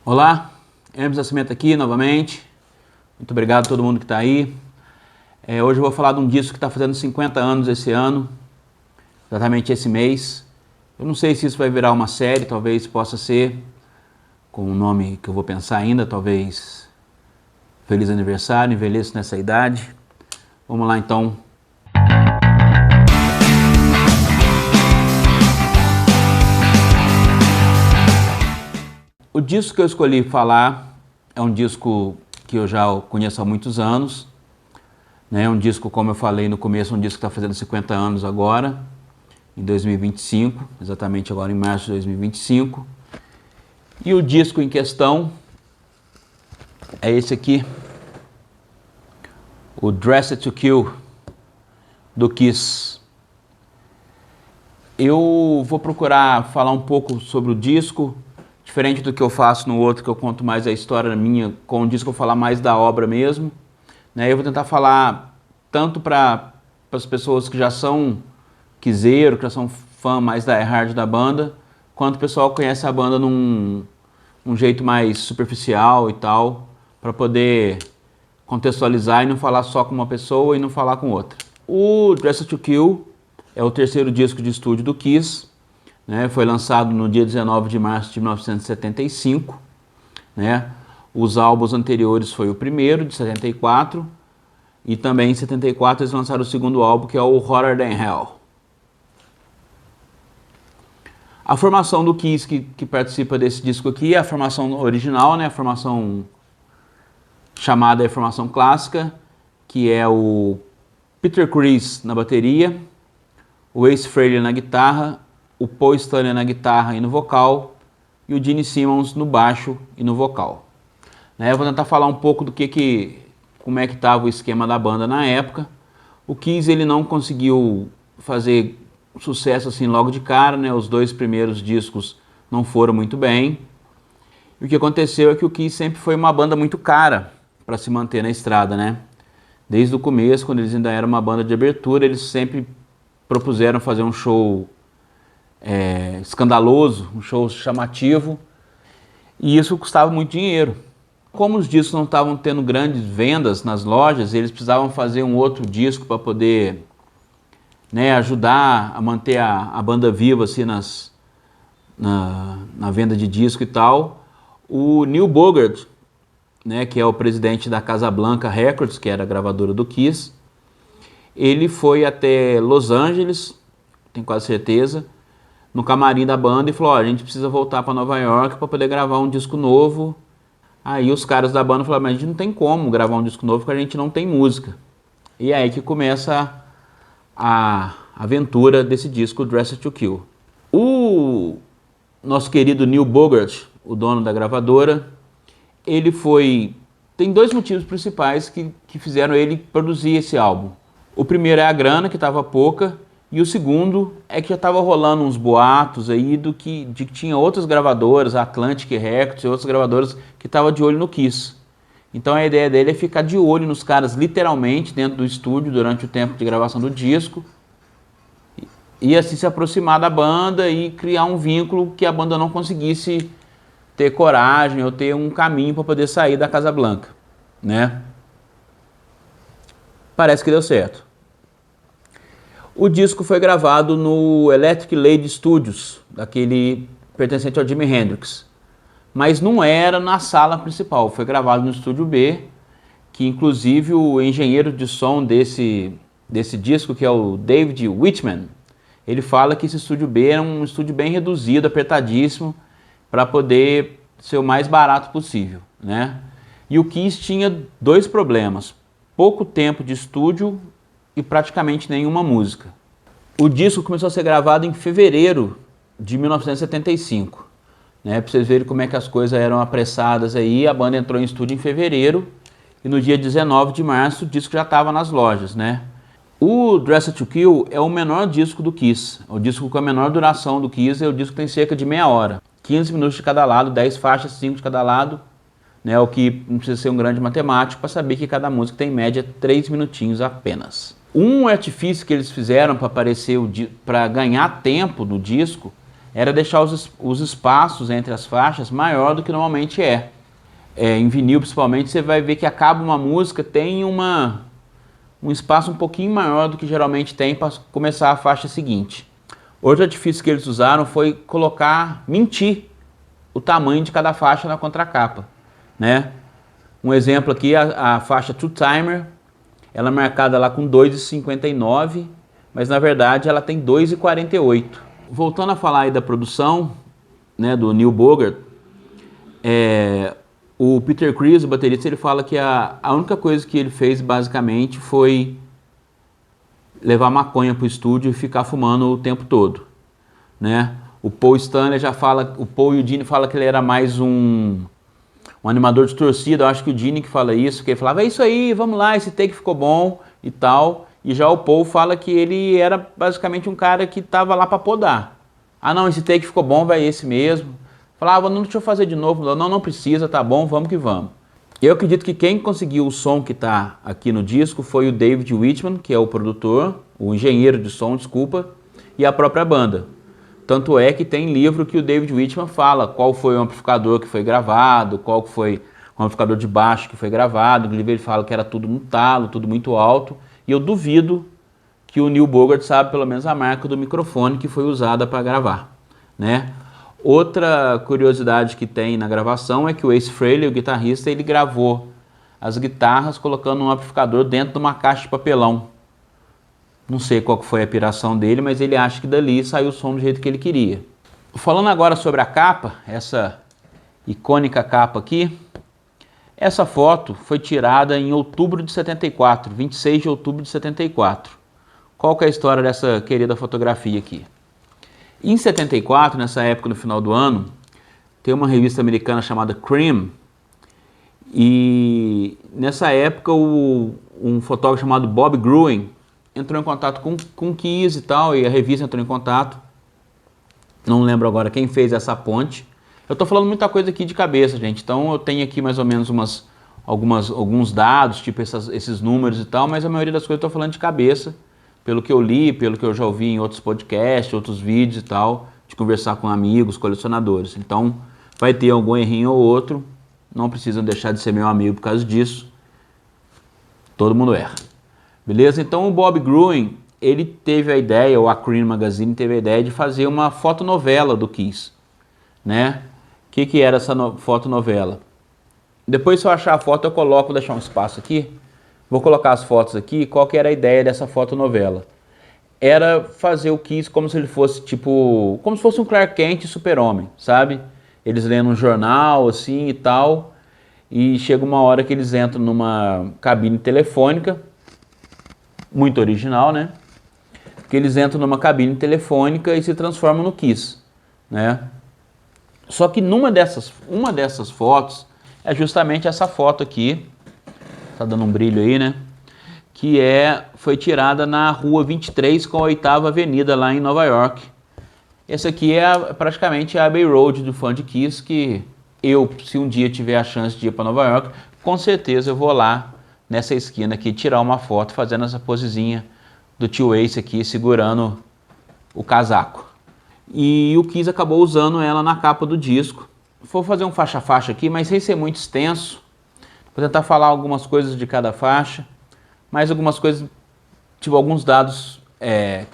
Olá, Hermes Nascimento aqui novamente. Muito obrigado a todo mundo que está aí. Hoje eu vou falar de um disco que está fazendo 50 anos esse ano, exatamente esse mês. Eu não sei se isso vai virar uma série, talvez possa ser, com um nome que eu vou pensar ainda, talvez Feliz Aniversário, envelheço nessa idade. Vamos lá então. O disco que eu escolhi falar é um disco que eu já conheço há muitos anos, né? É um disco, como eu falei no começo, um disco que está fazendo 50 anos agora, em 2025, exatamente agora em março de 2025. E o disco em questão é esse aqui, o Dressed to Kill, do Kiss. Eu vou procurar falar um pouco sobre o disco, diferente do que eu faço no outro, que eu conto mais a história minha, com o disco eu vou falar mais da obra mesmo, né? Eu vou tentar falar tanto para as pessoas que já são quiseiro, que já são fã mais da hard da banda, quanto o pessoal que conhece a banda num jeito mais superficial e tal, para poder contextualizar e não falar só com uma pessoa e não falar com outra. O Dressed to Kill é o terceiro disco de estúdio do Kiss, né? Foi lançado no dia 19 de março de 1975, né? Os álbuns anteriores foi o primeiro, de 74, e também em 74 eles lançaram o segundo álbum, que é o Hotter Than Hell. A formação do Kiss que participa desse disco aqui é a formação original, né? A formação chamada formação clássica, que é o Peter Criss na bateria, o Ace Frehley na guitarra, o Paul Stanley na guitarra e no vocal, e o Gene Simmons no baixo e no vocal. Eu vou tentar falar um pouco do como é que estava o esquema da banda na época. O Kiss ele não conseguiu fazer sucesso assim logo de cara, né? Os dois primeiros discos não foram muito bem. E o que aconteceu é que o Kiss sempre foi uma banda muito cara para se manter na estrada, né? Desde o começo, quando eles ainda eram uma banda de abertura, eles sempre propuseram fazer um show escandaloso, um show chamativo, e isso custava muito dinheiro. Como os discos não estavam tendo grandes vendas nas lojas, eles precisavam fazer um outro disco para poder, né, ajudar a manter a banda viva assim, na venda de disco e tal. O Neil Bogart, né, que é o presidente da Casablanca Records, que era a gravadora do Kiss, ele foi até Los Angeles, tenho quase certeza, no camarim da banda e falou: a gente precisa voltar para Nova York para poder gravar um disco novo. Aí os caras da banda falaram: mas a gente não tem como gravar um disco novo porque a gente não tem música. E é aí que começa a aventura desse disco, Dressed to Kill. O nosso querido Neil Bogart, o dono da gravadora, ele tem dois motivos principais que fizeram ele produzir esse álbum. O primeiro é a grana, que estava pouca, e o segundo é que já estava rolando uns boatos aí de que tinha outras gravadoras, a Atlantic Records e outras gravadoras que estavam de olho no Kiss. Então a ideia dele é ficar de olho nos caras literalmente dentro do estúdio durante o tempo de gravação do disco e assim se aproximar da banda e criar um vínculo que a banda não conseguisse ter coragem ou ter um caminho para poder sair da Casablanca, né? Parece que deu certo. O disco foi gravado no Electric Lady Studios, daquele pertencente ao Jimi Hendrix, mas não era na sala principal, foi gravado no estúdio B, que inclusive o engenheiro de som desse disco, que é o David Whitman, ele fala que esse estúdio B era um estúdio bem reduzido, apertadíssimo, para poder ser o mais barato possível, né? E o Kiss tinha dois problemas: pouco tempo de estúdio e praticamente nenhuma música. O disco começou a ser gravado em fevereiro de 1975, né? Para vocês verem como é que as coisas eram apressadas aí. A banda entrou em estúdio em fevereiro e no dia 19 de março o disco já estava nas lojas, né? O Dressed to Kill é o menor disco do Kiss, o disco com a menor duração do Kiss, é o disco que tem cerca de meia hora, 15 minutos de cada lado, 10 faixas, 5 de cada lado, né? O que não precisa ser um grande matemático para saber que cada música tem em média 3 minutinhos apenas. Um artifício que eles fizeram para ganhar tempo no disco era deixar os espaços entre as faixas maior do que normalmente é. Em vinil, principalmente, você vai ver que acaba uma música, tem um espaço um pouquinho maior do que geralmente tem para começar a faixa seguinte. Outro artifício que eles usaram foi mentir o tamanho de cada faixa na contracapa, né? Um exemplo aqui, a faixa Two Timer, ela é marcada lá com 2,59, mas na verdade ela tem 2,48. Voltando a falar aí da produção, né, do Neil Bogart, o Peter Criss, o baterista, ele fala que a única coisa que ele fez basicamente foi levar maconha pro estúdio e ficar fumando o tempo todo, né? O Paul Stanley o Paul e o Gene falam que ele era mais um animador de torcida. Eu acho que o Gene que fala isso, que ele falava, é isso aí, vamos lá, esse take ficou bom e tal. E já o Paul fala que ele era basicamente um cara que tava lá para podar. Ah não, esse take ficou bom, vai esse mesmo. Falava, não, deixa eu fazer de novo. Não precisa, tá bom, vamos que vamos. Eu acredito que quem conseguiu o som que tá aqui no disco foi o David Wichmann, que é o produtor, o engenheiro de som, desculpa, e a própria banda. Tanto é que tem livro que o David Wichmann fala qual foi o amplificador que foi gravado, qual foi o amplificador de baixo que foi gravado. No livro ele fala que era tudo no talo, tudo muito alto. E eu duvido que o Neil Bogart sabe pelo menos a marca do microfone que foi usada para gravar, né? Outra curiosidade que tem na gravação é que o Ace Frehley, o guitarrista, ele gravou as guitarras colocando um amplificador dentro de uma caixa de papelão. Não sei qual foi a piração dele, mas ele acha que dali saiu o som do jeito que ele queria. Falando agora sobre a capa, essa icônica capa aqui, essa foto foi tirada em outubro de 74, 26 de outubro de 74. Qual que é a história dessa querida fotografia aqui? Em 74, nessa época, no final do ano, tem uma revista americana chamada Cream, e nessa época um fotógrafo chamado Bob Gruen entrou em contato com o Kiss e tal, e a revista entrou em contato. Não lembro agora quem fez essa ponte. Eu tô falando muita coisa aqui de cabeça, gente, então eu tenho aqui mais ou menos alguns dados, tipo esses números e tal, mas a maioria das coisas eu tô falando de cabeça, pelo que eu li, pelo que eu já ouvi em outros podcasts, outros vídeos e tal, de conversar com amigos, colecionadores. Então vai ter algum errinho ou outro, não precisam deixar de ser meu amigo por causa disso. Todo mundo erra. Beleza? Então o Bob Gruen, ele teve a ideia, ou a Cream Magazine teve a ideia de fazer uma fotonovela do Kiss, né? O que era essa fotonovela? Depois, se eu achar a foto, eu coloco, vou deixar um espaço aqui, vou colocar as fotos aqui. Qual que era a ideia dessa fotonovela? Era fazer o Kiss como se ele fosse tipo, como se fosse um Clark Kent Super-Homem, sabe? Eles lendo um jornal assim e tal, e chega uma hora que eles entram numa cabine telefônica, muito original, né? Que eles entram numa cabine telefônica e se transformam no Kiss, né? Só que uma dessas fotos é justamente essa foto aqui, tá dando um brilho aí, né? Que foi tirada na Rua 23 com a 8ª Avenida lá em Nova York. Essa aqui é praticamente a Abbey Road do fã de Kiss, que eu, se um dia tiver a chance de ir para Nova York, com certeza eu vou lá nessa esquina aqui tirar uma foto fazendo essa posezinha do tio Ace aqui segurando o casaco. E o Kiss acabou usando ela na capa do disco. Vou fazer um faixa a faixa aqui, mas sem ser muito extenso. Vou tentar falar algumas coisas de cada faixa, mais algumas coisas, tipo alguns dados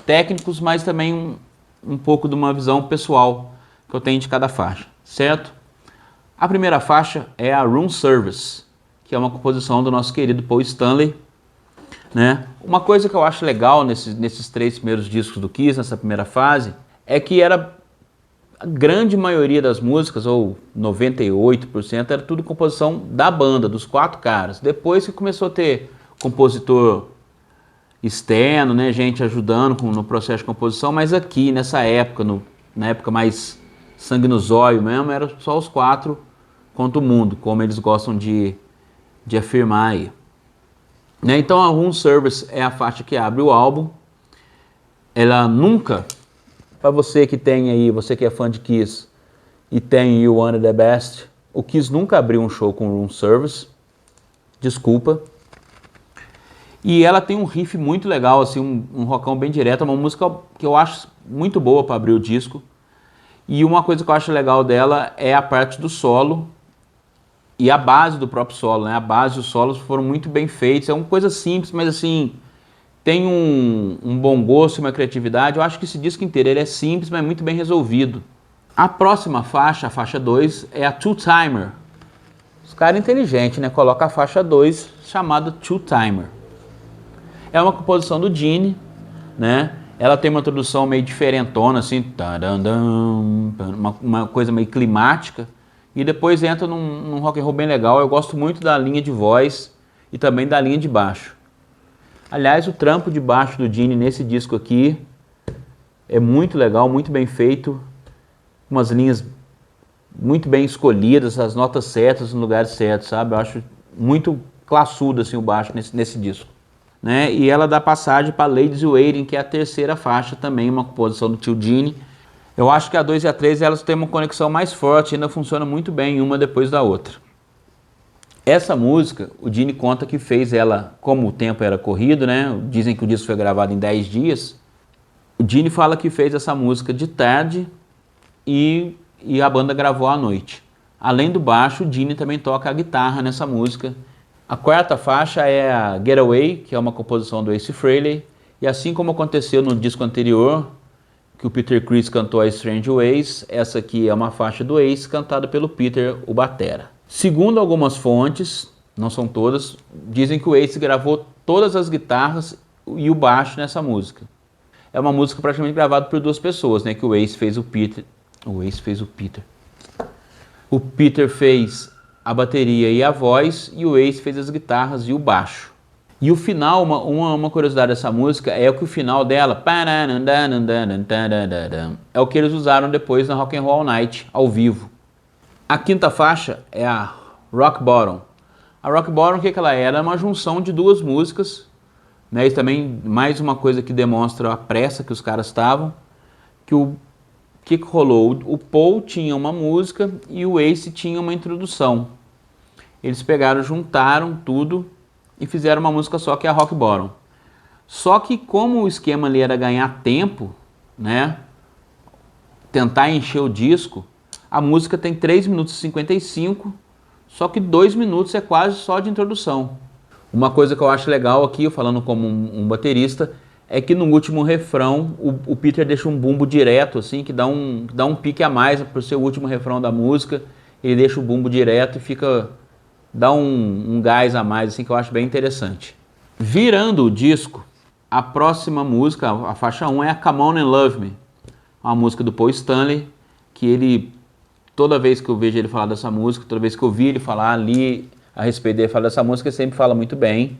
técnicos, mas também um pouco de uma visão pessoal que eu tenho de cada faixa, certo? A primeira faixa é a Room Service, que é uma composição do nosso querido Paul Stanley, né? Uma coisa que eu acho legal nesses 3 primeiros discos do Kiss, nessa primeira fase, é que a grande maioria das músicas, ou 98%, era tudo composição da banda, dos 4 caras. Depois que começou a ter compositor externo, né, gente ajudando no processo de composição, mas aqui, nessa época, na época mais sangue no zóio mesmo, era só os 4 contra o mundo, como eles gostam de afirmar aí. Né, então a Room Service é a faixa que abre o álbum. Ela nunca... Para você que tem aí, você que é fã de Kiss e tem You Wanted the Best, o Kiss nunca abriu um show com Room Service, desculpa. E ela tem um riff muito legal, assim, um rockão bem direto, uma música que eu acho muito boa para abrir o disco. E uma coisa que eu acho legal dela é a parte do solo e a base do próprio solo, né? A base e os solos foram muito bem feitos. É uma coisa simples, mas assim, tem um bom gosto e uma criatividade. Eu acho que esse disco inteiro ele é simples, mas muito bem resolvido. A próxima faixa, a faixa 2, é a Two Timer. Os caras inteligentes, né? Coloca a faixa 2 chamada Two Timer. É uma composição do Gene, né? Ela tem uma introdução meio diferentona, assim, uma coisa meio climática, e depois entra num rock and roll bem legal. Eu gosto muito da linha de voz e também da linha de baixo. Aliás, o trampo de baixo do Gene nesse disco aqui é muito legal, muito bem feito, umas linhas muito bem escolhidas, as notas certas no lugar certo, sabe? Eu acho muito classudo assim o baixo nesse disco. Né? E ela dá passagem para Ladies Waiting, que é a terceira faixa, também uma composição do tio Gene. Eu acho que a 2 e a 3 elas têm uma conexão mais forte, ainda funciona muito bem uma depois da outra. Essa música, o Gene conta que fez ela, como o tempo era corrido, né? Dizem que o disco foi gravado em 10 dias. O Gene fala que fez essa música de tarde e a banda gravou à noite. Além do baixo, o Gene também toca a guitarra nessa música. A quarta faixa é a Getaway, que é uma composição do Ace Frehley, e assim como aconteceu no disco anterior, que o Peter Criss cantou a Strange Ways, essa aqui é uma faixa do Ace cantada pelo Peter, o batera. Segundo algumas fontes, não são todas, dizem que o Ace gravou todas as guitarras e o baixo nessa música. É uma música praticamente gravada por duas pessoas, né? Que o Ace fez o Peter. O Ace fez o Peter. O Peter fez a bateria e a voz, e o Ace fez as guitarras e o baixo. E o final, uma curiosidade dessa música é que o final dela é o que eles usaram depois na Rock and Roll All Night, ao vivo. A quinta faixa é a Rock Bottom. A Rock Bottom, o que ela era? É uma junção de duas músicas, né? E também mais uma coisa que demonstra a pressa que os caras estavam, que o que rolou? O Paul tinha uma música e o Ace tinha uma introdução. Eles pegaram, juntaram tudo e fizeram uma música só, que é a Rock Bottom. Só que como o esquema ali era ganhar tempo, né? Tentar encher o disco, a música tem 3 minutos e 55, só que 2 minutos é quase só de introdução. Uma coisa que eu acho legal aqui, falando como um baterista, é que no último refrão o Peter deixa um bumbo direto, assim, que dá um pique a mais por ser o último refrão da música. Ele deixa o bumbo direto e dá um gás a mais, assim, que eu acho bem interessante. Virando o disco, a próxima música, a faixa 1, é a Come On and Love Me, uma música do Paul Stanley, que ele, toda vez que eu vejo ele falar dessa música, toda vez que eu vi ele falar ali a respeito dele falar dessa música, ele sempre fala muito bem,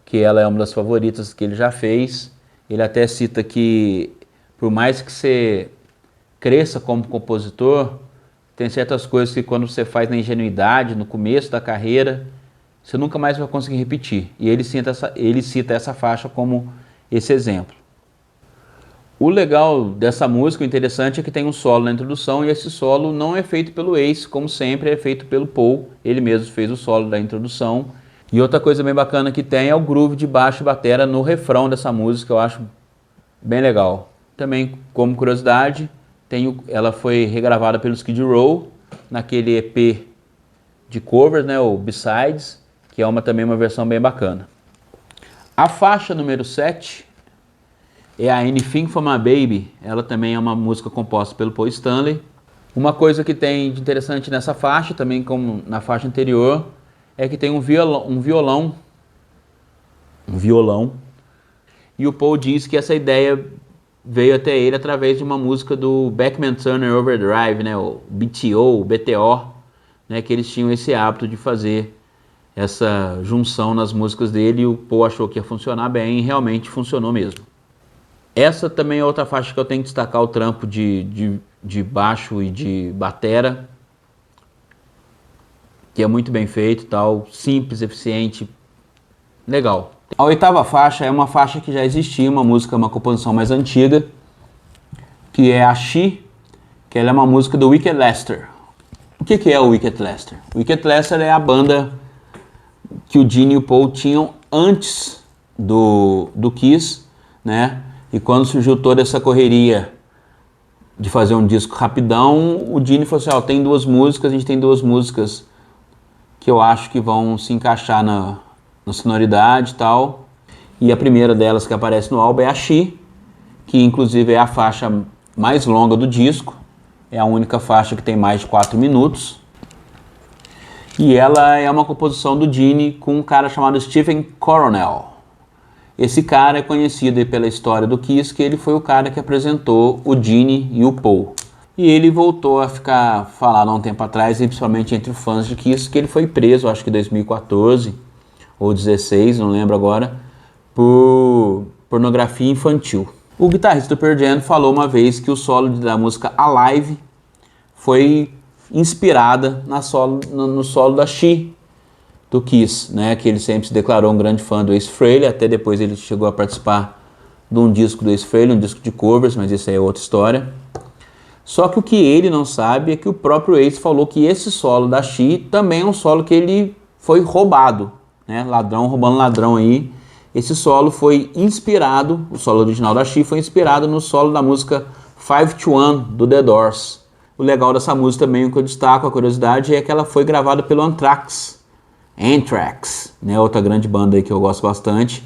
que ela é uma das favoritas que ele já fez. Ele até cita que, por mais que você cresça como compositor, tem certas coisas que quando você faz na ingenuidade, no começo da carreira, você nunca mais vai conseguir repetir. E ele cita essa faixa como esse exemplo. O legal dessa música, o interessante, é que tem um solo na introdução, e esse solo não é feito pelo Ace, como sempre, é feito pelo Paul. Ele mesmo fez o solo da introdução. E outra coisa bem bacana que tem é o groove de baixo e batera no refrão dessa música, eu acho bem legal. Também, como curiosidade, ela foi regravada pelo Skid Row, naquele EP de covers, né, o B-Sides, que é também uma versão bem bacana. A faixa número 7 é a Anything for My Baby. Ela também é uma música composta pelo Paul Stanley. Uma coisa que tem de interessante nessa faixa, também como na faixa anterior, é que tem um violão. E o Paul diz que essa ideia veio até ele através de uma música do Beckman Turner Overdrive, né, o BTO, né, que eles tinham esse hábito de fazer essa junção nas músicas dele, e o Paul achou que ia funcionar bem, e realmente funcionou mesmo. Essa também é outra faixa que eu tenho que destacar o trampo de baixo e de batera, que é muito bem feito, tal, simples, eficiente, legal. A oitava faixa é uma faixa que já existia, uma composição mais antiga, que é a She, que ela é uma música do Wicked Lester. O que é o Wicked Lester? O Wicked Lester é a banda que o Gene e o Paul tinham antes do Kiss, né? E quando surgiu toda essa correria de fazer um disco rapidão, o Gene falou assim, ó, tem duas músicas, a gente tem duas músicas que eu acho que vão se encaixar na sonoridade e tal. E a primeira delas que aparece no álbum é a She, que inclusive é a faixa mais longa do disco. É a única faixa que tem mais de 4 minutos. E ela é uma composição do Gene com um cara chamado Stephen Coronel. Esse cara é conhecido pela história do Kiss, que ele foi o cara que apresentou o Gene e o Paul. E ele voltou a ficar falado há um tempo atrás, principalmente entre os fãs de Kiss, que ele foi preso, acho que em 2014 ou 2016, não lembro agora, por pornografia infantil. O guitarrista do Pearl Jam falou uma vez que o solo da música Alive foi inspirada no solo da She, do Kiss, né? Que ele sempre se declarou um grande fã do Ace Frehley, até depois ele chegou a participar de um disco do Ace Frehley, um disco de covers, mas isso aí é outra história. Só que o que ele não sabe é que o próprio Ace falou que esse solo da She também é um solo que ele foi roubado, né? Ladrão roubando ladrão aí. Esse solo foi inspirado, o solo original da She foi inspirado no solo da música 5-1 do The Doors. O legal dessa música também, o que eu destaco, a curiosidade, é que ela foi gravada pelo Anthrax, né? Outra grande banda aí que eu gosto bastante,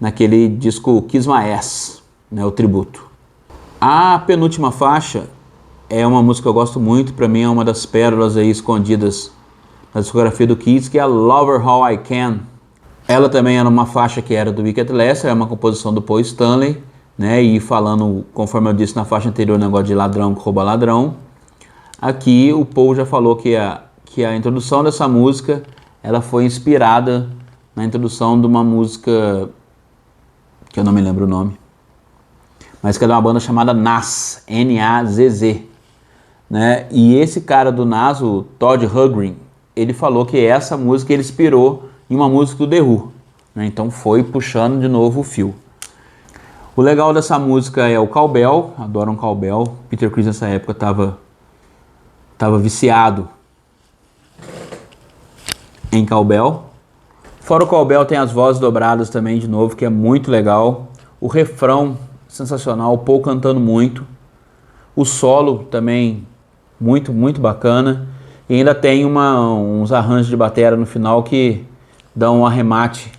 naquele disco Kiss My Ass, né? O tributo. A penúltima faixa é uma música que eu gosto muito, pra mim é uma das pérolas aí escondidas na discografia do Kiss, que é Love Her How I Can. Ela também era uma faixa que era do Wicked Lester, é uma composição do Paul Stanley, né? E falando, conforme eu disse na faixa anterior, o negócio de ladrão que rouba ladrão. Aqui o Paul já falou que a introdução dessa música ela foi inspirada na introdução de uma música que eu não me lembro o nome, mas que é de uma banda chamada Nazz, N-A-Z-Z, né? E esse cara do Nazz, o Todd Rundgren, ele falou que essa música ele inspirou em uma música do The Who, né? Então foi puxando de novo o fio. O legal dessa música é o cowbell, adoro um cowbell. Peter Criss nessa época tava viciado em cowbell. Fora o cowbell tem as vozes dobradas também de novo, que é muito legal. O refrão sensacional, o Paul cantando muito. O solo também muito, muito bacana. E ainda tem uns arranjos de bateria no final que dão um arremate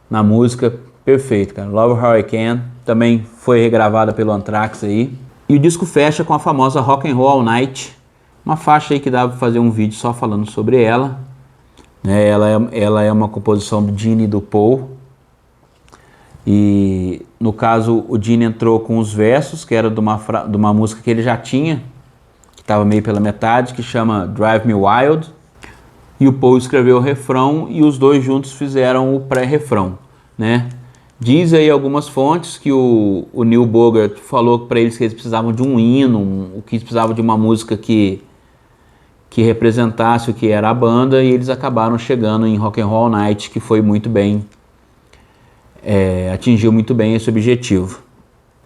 na música. Perfeito, cara. Love How I Can também foi regravada pelo Anthrax aí. E o disco fecha com a famosa Rock and Roll All Night, uma faixa aí que dá pra fazer um vídeo só falando sobre ela. Ela é uma composição do Gene e do Paul. E no caso o Gene entrou com os versos, que era de uma música que ele já tinha, que estava meio pela metade, que chama Drive Me Wild. E o Paul escreveu o refrão e os dois juntos fizeram o pré-refrão, né? Diz aí algumas fontes que o Neil Bogart falou para eles que eles precisavam de um hino, que eles precisavam de uma música que representasse o que era a banda, e eles acabaram chegando em Rock and Roll All Night, que foi muito bem, atingiu muito bem esse objetivo,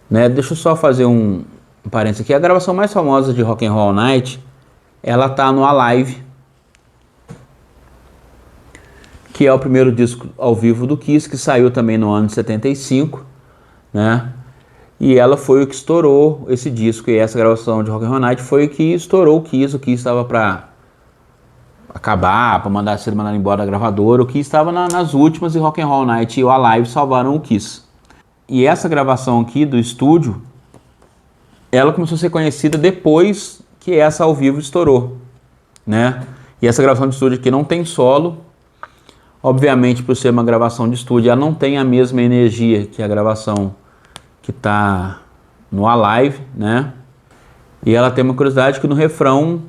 né? Deixa eu só fazer um parênteses aqui. A gravação mais famosa de Rock and Roll All Night, ela tá no Alive, que é o primeiro disco ao vivo do Kiss, que saiu também no ano de 75, né? E ela foi o que estourou esse disco, e essa gravação de Rock and Roll Night foi o que estourou o Kiss. O Kiss estava para acabar, para ser mandado embora da gravadora. O Kiss estava nas últimas, e Rock and Roll Night e o Alive salvaram o Kiss. E essa gravação aqui do estúdio, ela começou a ser conhecida depois que essa ao vivo estourou, né? E essa gravação de estúdio aqui não tem solo. Obviamente, por ser uma gravação de estúdio, ela não tem a mesma energia que a gravação que está no Alive, né? E ela tem uma curiosidade que no refrão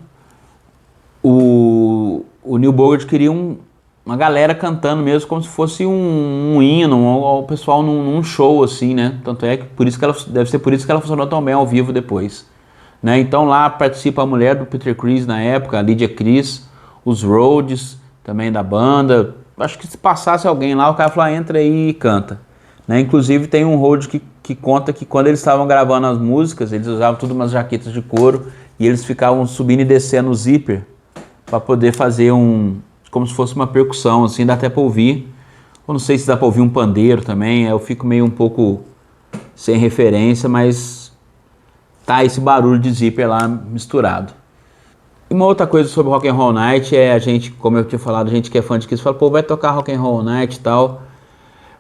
o Neil Bogart queria uma galera cantando mesmo, como se fosse um hino, o pessoal num show assim, né? Tanto é que deve ser por isso que ela funcionou tão bem ao vivo depois, né? Então lá participa a mulher do Peter Criss na época, a Lydia Criss, os Rhodes também da banda. Acho que se passasse alguém lá, o cara falou, entra aí e canta, né? Inclusive tem um Rhodes que conta que quando eles estavam gravando as músicas, eles usavam tudo umas jaquetas de couro, e eles ficavam subindo e descendo o zíper para poder fazer como se fosse uma percussão, assim, dá até para ouvir. Eu não sei se dá para ouvir um pandeiro também, eu fico meio um pouco sem referência, mas tá esse barulho de zíper lá misturado. E uma outra coisa sobre Rock and Roll Night é a gente, como eu tinha falado, a gente que é fã de Kiss fala, pô, vai tocar Rock and Roll Night e tal.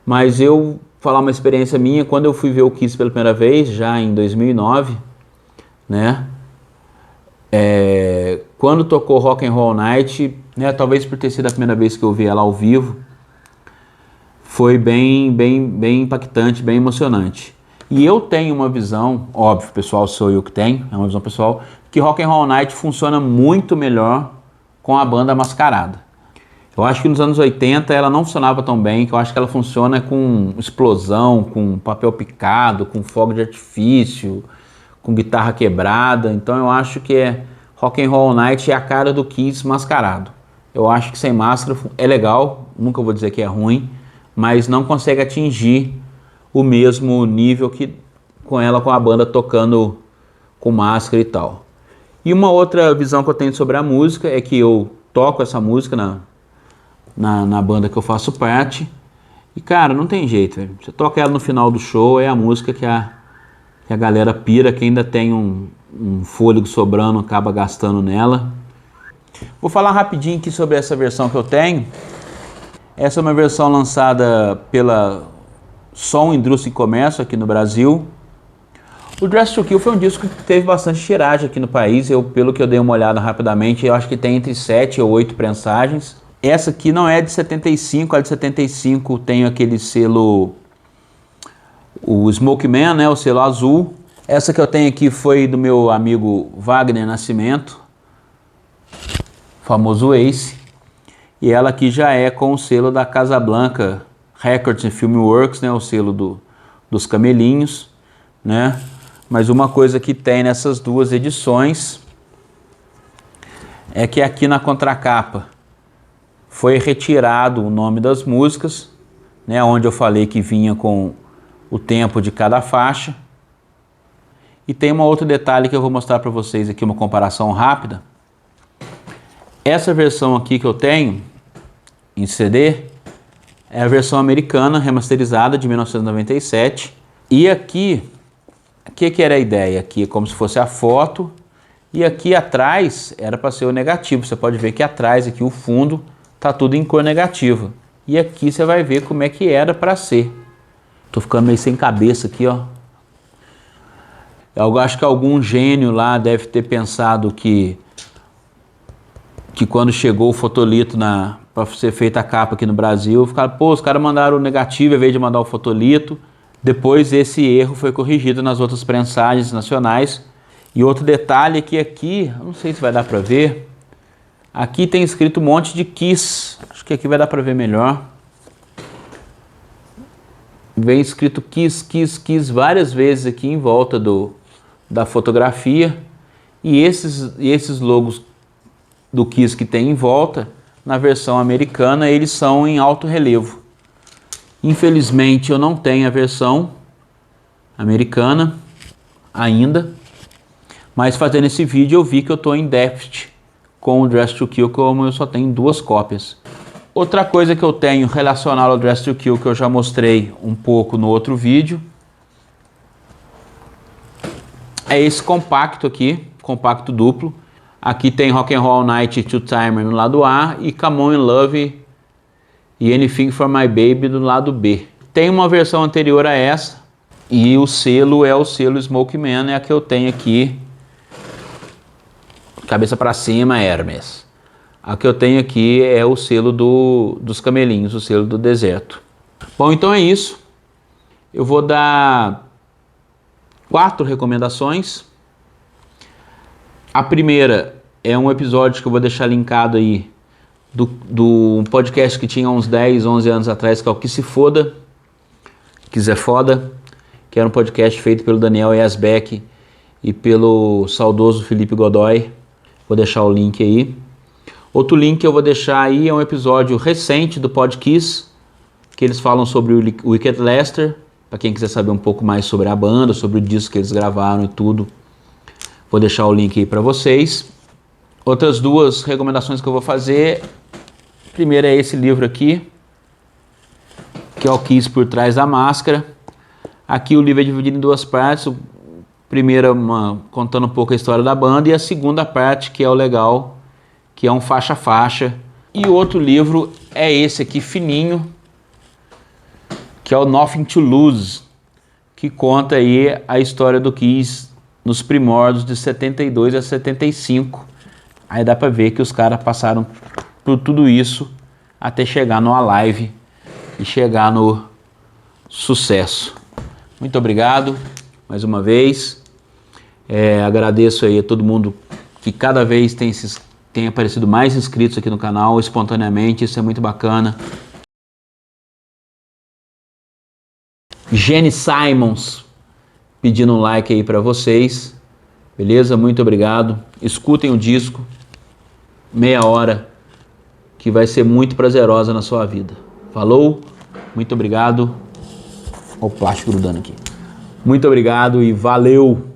Mas eu falar uma experiência minha, quando eu fui ver o Kiss pela primeira vez, já em 2009, né? Quando tocou Rock and Roll Night, né, talvez por ter sido a primeira vez que eu vi ela ao vivo, foi bem impactante, bem emocionante. E eu tenho uma visão, óbvio, pessoal, sou eu que tenho, é uma visão pessoal, que Rock and Roll Night funciona muito melhor com a banda mascarada. Eu acho que nos anos 80 ela não funcionava tão bem, que eu acho que ela funciona com explosão, com papel picado, com fogo de artifício, com guitarra quebrada. Então eu acho que Rock and Roll Night é a cara do Kiss mascarado. Eu acho que sem máscara é legal, nunca vou dizer que é ruim, mas não consegue atingir o mesmo nível que com a banda tocando com máscara e tal. E uma outra visão que eu tenho sobre a música é que eu toco essa música na banda que eu faço parte. E cara, não tem jeito, velho. Você toca ela no final do show, é a música que a galera pira, que ainda tem um fôlego sobrando, acaba gastando nela. Vou falar rapidinho aqui sobre essa versão que eu tenho. Essa é uma versão lançada pela Som, Indústria e Comércio aqui no Brasil. O Dress to Kill foi um disco que teve bastante tiragem aqui no país. Pelo que eu dei uma olhada rapidamente, eu acho que tem entre 7 ou 8 prensagens. Essa aqui não é de 75, a de 75 tem aquele selo, o Smoke Man, né, o selo azul. Essa que eu tenho aqui foi do meu amigo Wagner Nascimento, famoso Ace. E ela aqui já é com o selo da Casablanca Records and Filmworks, né, o selo dos camelinhos, né? Mas uma coisa que tem nessas duas edições é que aqui na contracapa foi retirado o nome das músicas, né, onde eu falei que vinha com o tempo de cada faixa. E tem um outro detalhe que eu vou mostrar para vocês aqui, uma comparação rápida. Essa versão aqui que eu tenho em CD é a versão americana remasterizada de 1997. E aqui, o que era a ideia? Aqui é como se fosse a foto, e aqui atrás era para ser o negativo. Você pode ver que atrás aqui o fundo tá tudo em cor negativa. E aqui você vai ver como é que era para ser. Tô ficando meio sem cabeça aqui, ó. Eu acho que algum gênio lá deve ter pensado que quando chegou o fotolito para ser feita a capa aqui no Brasil, ficaram, pô, os caras mandaram o negativo em vez de mandar o fotolito. Depois esse erro foi corrigido nas outras prensagens nacionais. E outro detalhe é que aqui, não sei se vai dar para ver, aqui tem escrito um monte de Kiss. Acho que aqui vai dar para ver melhor. Vem escrito Kiss, Kiss, Kiss várias vezes aqui em volta da fotografia. E esses logos do Kiss que tem em volta, na versão americana, eles são em alto relevo. Infelizmente eu não tenho a versão americana ainda, mas fazendo esse vídeo eu vi que eu estou em déficit com o Dress to Kill, como eu só tenho 2 cópias. Outra coisa que eu tenho relacionada ao Dress to Kill, que eu já mostrei um pouco no outro vídeo, é esse compacto aqui, compacto duplo. Aqui tem Rock and Roll Night Two Timer no lado A e Come On in Love e Anything for My Baby no lado B. Tem uma versão anterior a essa e o selo é o selo Smoke Man, é a que eu tenho aqui, cabeça para cima, Hermes. A que eu tenho aqui é o selo dos camelinhos, o selo do deserto. Bom, então é isso. Eu vou dar 4 recomendações. A primeira é um episódio que eu vou deixar linkado aí do podcast que tinha uns 10, 11 anos atrás, que é o Que Se Foda, Quiser Foda, que era um podcast feito pelo Daniel Yazbek e pelo saudoso Felipe Godoy. Vou deixar o link aí. Outro link que eu vou deixar aí é um episódio recente do Podkiss, que eles falam sobre o Wicked Lester, para quem quiser saber um pouco mais sobre a banda, sobre o disco que eles gravaram e tudo. Vou deixar o link aí para vocês. Outras 2 recomendações que eu vou fazer. Primeiro é esse livro aqui, que é o Kiss por Trás da Máscara. Aqui o livro é dividido em 2 partes. Primeira, contando um pouco a história da banda, e a segunda parte, que é o legal, que é um faixa-faixa. E o outro livro é esse aqui, fininho, que é o Nothing to Lose, que conta aí a história do Kiss nos primórdios de 72 a 75. Aí dá pra ver que os caras passaram por tudo isso até chegar no Alive e chegar no sucesso. Muito obrigado mais uma vez. Agradeço aí a todo mundo que cada vez tem aparecido mais inscritos aqui no canal espontaneamente, isso é muito bacana. Jenny Simons pedindo um like aí pra vocês, beleza? Muito obrigado. Escutem o disco, meia hora, que vai ser muito prazerosa na sua vida. Falou? Muito obrigado. Olha o plástico grudando aqui. Muito obrigado e valeu!